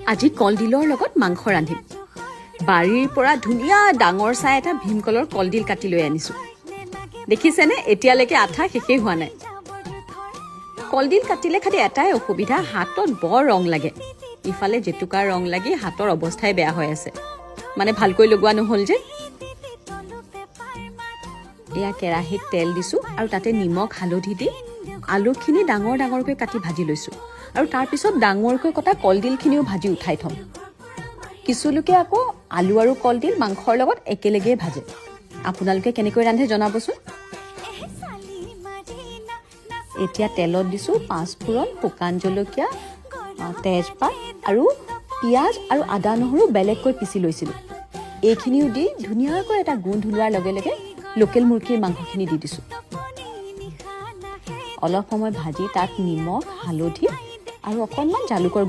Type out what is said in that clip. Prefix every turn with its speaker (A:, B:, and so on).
A: আজি কলডিলৰ লগত মাংস ৰান্ধিম বাৰীৰ পৰা ধুনীয়া ডাঙৰ চাই এটা ভীমকলৰ কলডিল কাটি লৈ আনিছো দেখিছেনে এতিয়ালৈকে আঠা শেষেই হোৱা নাই কলডিল কাটিলে খালি এটাই অসুবিধা হাতত বৰ ৰং লাগে ইফালে জেতুকাৰ ৰং লাগি হাতৰ অৱস্থাই বেয়া হৈ আছে মানে ভালকৈ লগোৱা নহল যে এয়া কেৰাহীত তেল দিছো আৰু তাতে নিমখ হালধি দি আলুখিনি ডাঙৰ ডাঙৰকৈ কাটি ভাজি লৈছো আৰু তাৰ পিছত ডাঙৰকৈ কটা কলডিলখিনিও ভাজি উঠাই থম কিছু লোকে আকৌ আলু আৰু কলডিল মাংসৰ লগত একেলগে ভাজে আপোনালোকে কেনেকৈ ৰান্ধে জনাবচোন এতিয়া তেলত দিছো পাঁচফোৰণ শুকান জলকীয়া তেজপাত আৰু পিঁয়াজ আৰু আদা নহৰু বেলেগকৈ পিচি লৈছিলোঁ এইখিনিও দি ধুনীয়াকৈ এটা গোন্ধ ওলোৱাৰ লগে লগে লোকেল মুৰ্গীৰ মাংসখিনি দি দিছোঁ অলপ সময় ভাজি তাত নিমখ হালধি আৰু অকণমান জালুকৰ গুড়ি